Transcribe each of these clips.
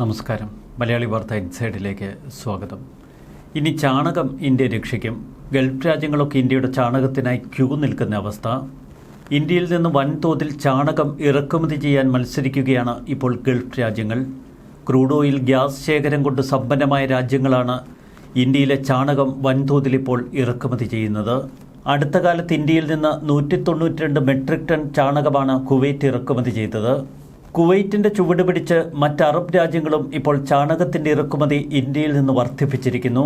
നമസ്കാരം. മലയാളി വാർത്ത ഇൻസൈഡിലേക്ക് സ്വാഗതം. ഇനി ചാണകം ഇന്ത്യ രക്ഷിക്കും. ഗൾഫ് രാജ്യങ്ങളൊക്കെ ഇന്ത്യയുടെ ചാണകത്തിനായി ക്യൂ നിൽക്കുന്ന അവസ്ഥ. ഇന്ത്യയിൽ നിന്ന് വൻതോതിൽ ചാണകം ഇറക്കുമതി ചെയ്യാൻ മത്സരിക്കുകയാണ് ഇപ്പോൾ ഗൾഫ് രാജ്യങ്ങൾ. ക്രൂഡ് ഓയിൽ, ഗ്യാസ് ശേഖരം കൊണ്ട് സമ്പന്നമായ രാജ്യങ്ങളാണ് ഇന്ത്യയിലെ ചാണകം വൻതോതിൽ ഇപ്പോൾ ഇറക്കുമതി ചെയ്യുന്നത്. അടുത്ത കാലത്ത് ഇന്ത്യയിൽ നിന്ന് 192 മെട്രിക് ടൺ ചാണകമാണ് കുവൈറ്റ് ഇറക്കുമതി ചെയ്തത്. കുവൈറ്റിൻ്റെ ചുവട് പിടിച്ച് മറ്റ് അറബ് രാജ്യങ്ങളും ഇപ്പോൾ ചാണകത്തിൻ്റെ ഇറക്കുമതി ഇന്ത്യയിൽ നിന്ന് വർദ്ധിപ്പിച്ചിരിക്കുന്നു.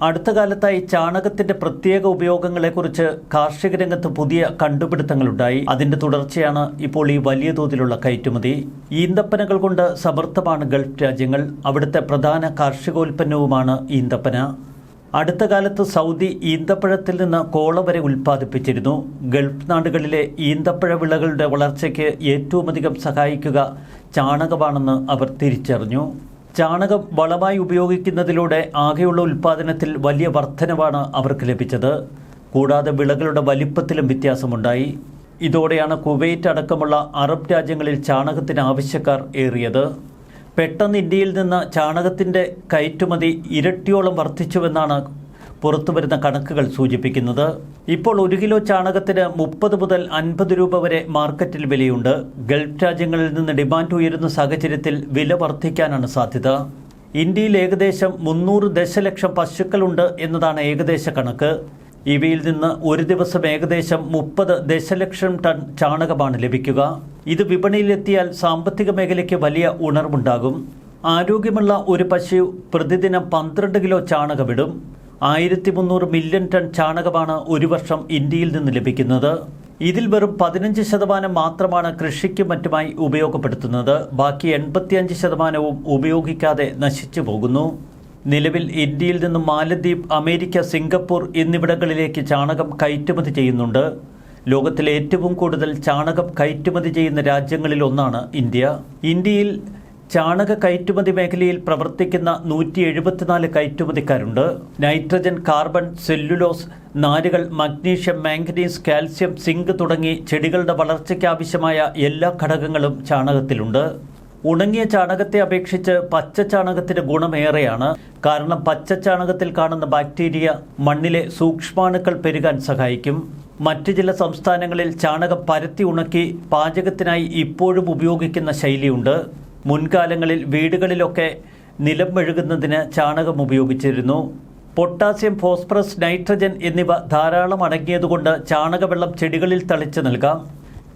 അടുത്ത കാലത്തായി ചാണകത്തിൻ്റെ പ്രത്യേക ഉപയോഗങ്ങളെക്കുറിച്ച് കാർഷിക രംഗത്ത് പുതിയ കണ്ടുപിടുത്തങ്ങളുണ്ടായി. അതിൻ്റെ തുടർച്ചയാണ് ഇപ്പോൾ ഈ വലിയ തോതിലുള്ള കയറ്റുമതി. ഈന്തപ്പനകൾ കൊണ്ട് സമൃദ്ധമാണ് ഗൾഫ് രാജ്യങ്ങൾ. അവിടുത്തെ പ്രധാന കാർഷികോൽപ്പന്നവുമാണ് ഈന്തപ്പന. അടുത്ത കാലത്ത് സൗദി ഈന്തപ്പഴത്തിൽ നിന്ന് കോള വരെ ഉൽപ്പാദിപ്പിച്ചിരുന്നു. ഗൾഫ് നാടുകളിലെ ഈന്തപ്പഴ വിളകളുടെ വളർച്ചയ്ക്ക് ഏറ്റവുമധികം സഹായിക്കുക ചാണകമാണെന്ന് അവർ തിരിച്ചറിഞ്ഞു. ചാണകം വളമായി ഉപയോഗിക്കുന്നതിലൂടെ ആകെയുള്ള ഉൽപ്പാദനത്തിൽ വലിയ വർധനവാണ് അവർക്ക് ലഭിച്ചത്. കൂടാതെ വിളകളുടെ വലിപ്പത്തിലും വ്യത്യാസമുണ്ടായി. ഇതോടെയാണ് കുവൈറ്റ് അടക്കമുള്ള അറബ് രാജ്യങ്ങളിൽ ചാണകത്തിന് ആവശ്യക്കാർ ഏറിയത്. പെട്ടെന്ന് ഇന്ത്യയിൽ നിന്ന് ചാണകത്തിൻ്റെ കയറ്റുമതി ഇരട്ടിയോളം വർദ്ധിച്ചുവെന്നാണ് പുറത്തുവരുന്ന കണക്കുകൾ സൂചിപ്പിക്കുന്നത്. ഇപ്പോൾ 1 കിലോ ചാണകത്തിന് 30 മുതൽ 50 രൂപ വരെ മാർക്കറ്റിൽ വിലയുണ്ട്. ഗൾഫ് രാജ്യങ്ങളിൽ നിന്ന് ഡിമാൻഡ് ഉയരുന്ന സാഹചര്യത്തിൽ വില വർദ്ധിക്കാനാണ് സാധ്യത. ഇന്ത്യയിൽ ഏകദേശം 300 ദശലക്ഷം പശുക്കളുണ്ട് എന്നതാണ് ഏകദേശ കണക്ക്. ഇവയിൽ നിന്ന് ഒരു ദിവസം ഏകദേശം 30 ദശലക്ഷം ടൺ ചാണകമാണ് ലഭിക്കുക. ഇത് വിപണിയിലെത്തിയാൽ സാമ്പത്തിക മേഖലയ്ക്ക് വലിയ ഉണർവുണ്ടാകും. ആരോഗ്യമുള്ള ഒരു പശു പ്രതിദിനം 12 കിലോ ചാണകമിടും. 1300 മില്യൺ ടൺ ചാണകമാണ് ഒരു വർഷം ഇന്ത്യയിൽ നിന്ന് ലഭിക്കുന്നത്. ഇതിൽ വെറും 15% മാത്രമാണ് കൃഷിക്കും മറ്റുമായി ഉപയോഗപ്പെടുത്തുന്നത്. ബാക്കി 85% ഉപയോഗിക്കാതെ നശിച്ചു പോകുന്നു. നിലവിൽ ഇന്ത്യയിൽ നിന്നും മാലദ്വീപ്, അമേരിക്ക, സിംഗപ്പൂർ എന്നിവിടങ്ങളിലേക്ക് ചാണകം കയറ്റുമതി ചെയ്യുന്നുണ്ട്. ലോകത്തിലെ ഏറ്റവും കൂടുതൽ ചാണകം കയറ്റുമതി ചെയ്യുന്ന രാജ്യങ്ങളിൽ ഒന്നാണ് ഇന്ത്യ. ഇന്ത്യയിൽ ചാണക കയറ്റുമതി മേഖലയിൽ പ്രവർത്തിക്കുന്ന 174 കയറ്റുമതിക്കാരുണ്ട്. നൈട്രജൻ, കാർബൺ, സെല്ലുലോസ്, നാരുകൾ, മഗ്നീഷ്യം, മാംഗനീസ്, കാൽസ്യം, സിങ്ക് തുടങ്ങി ചെടികളുടെ വളർച്ചയ്ക്കാവശ്യമായ എല്ലാ ഘടകങ്ങളും ചാണകത്തിലുണ്ട്. ഉണങ്ങിയ ചാണകത്തെ അപേക്ഷിച്ച് പച്ച ചാണകത്തിന് ഗുണമേറെയാണ്. കാരണം പച്ച ചാണകത്തിൽ കാണുന്ന ബാക്ടീരിയ മണ്ണിലെ സൂക്ഷ്മാണുക്കൾ പെരുകാൻ സഹായിക്കും. മറ്റ് ചില സംസ്ഥാനങ്ങളിൽ ചാണകം പരത്തി ഉണക്കി പാചകത്തിനായി ഇപ്പോഴും ഉപയോഗിക്കുന്ന ശൈലിയുണ്ട്. മുൻകാലങ്ങളിൽ വീടുകളിലൊക്കെ നിലം മെഴുകുന്നതിന് ചാണകം ഉപയോഗിച്ചിരുന്നു. പൊട്ടാസ്യം, ഫോസ്ഫറസ്, നൈട്രജൻ എന്നിവ ധാരാളം അടങ്ങിയതുകൊണ്ട് ചാണകവെള്ളം ചെടികളിൽ തളിച്ച് നൽകാം.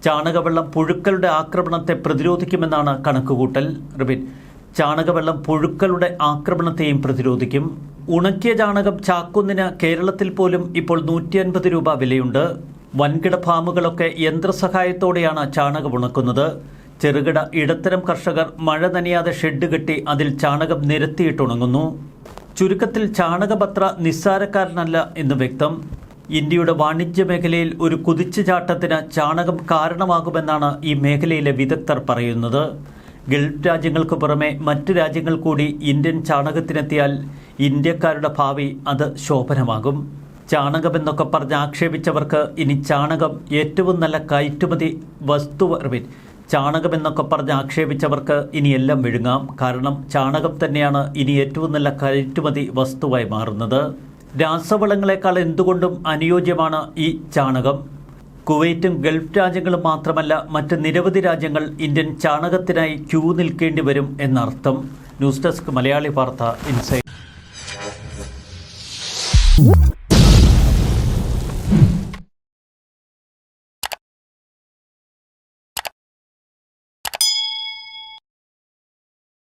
ചാണകവെള്ളം പുഴുക്കളുടെ ആക്രമണത്തെ പ്രതിരോധിക്കുമെന്നാണ് കണക്കുകൂട്ടൽ. ചാണകവെള്ളം പുഴുക്കളുടെ ആക്രമണത്തെയും പ്രതിരോധിക്കും. ഉണക്കിയ ചാണകം ചാക്കൊന്നിന് കേരളത്തിൽ പോലും ഇപ്പോൾ 150 രൂപ വിലയുണ്ട്. വൻകിട ഫാമുകളൊക്കെ യന്ത്രസഹായത്തോടെയാണ് ചാണകം ഉണക്കുന്നത്. ചെറുകിട ഇടത്തരം കർഷകർ മഴ നനയാതെ ഷെഡ് കെട്ടി അതിൽ ചാണകം നിരത്തിയിട്ടുണങ്ങുന്നു. ചുരുക്കത്തിൽ ചാണകപത്ര നിസ്സാരക്കാരനല്ല എന്ന് വ്യക്തം. ഇന്ത്യയുടെ വാണിജ്യ മേഖലയിൽ ഒരു കുതിച്ചുചാട്ടത്തിന് ചാണകം കാരണമാകുമെന്നാണ് ഈ മേഖലയിലെ വിദഗ്ധർ പറയുന്നത്. ഗൾഫ് രാജ്യങ്ങൾക്ക് പുറമെ മറ്റ് രാജ്യങ്ങൾ കൂടി ഇന്ത്യൻ ചാണകത്തിനെത്തിയാൽ ഇന്ത്യക്കാരുടെ ഭാവി അത് ശോഭനമാകും. ചാണകമെന്നൊക്കെ പറഞ്ഞ് ആക്ഷേപിച്ചവർക്ക് ഇനി ചാണകം ഏറ്റവും നല്ല കയറ്റുമതി ചാണകമെന്നൊക്കെ പറഞ്ഞ് ആക്ഷേപിച്ചവർക്ക് ഇനി എല്ലാം വിഴുങ്ങാം. കാരണം ചാണകം തന്നെയാണ് ഇനി ഏറ്റവും നല്ല കയറ്റുമതി വസ്തുവായി മാറുന്നത്. രാസവളങ്ങളെക്കാൾ എന്തുകൊണ്ടും അനുയോജ്യമാണ് ഈ ചാണകം. കുവൈറ്റും ഗൾഫ് രാജ്യങ്ങളും മാത്രമല്ല, മറ്റ് നിരവധി രാജ്യങ്ങൾ ഇന്ത്യൻ ചാണകത്തിനായി ക്യൂ നിൽക്കേണ്ടി വരും എന്നർത്ഥം. ന്യൂസ് ഡെസ്ക്, മലയാളി വാർത്ത ഇൻസൈഡ്.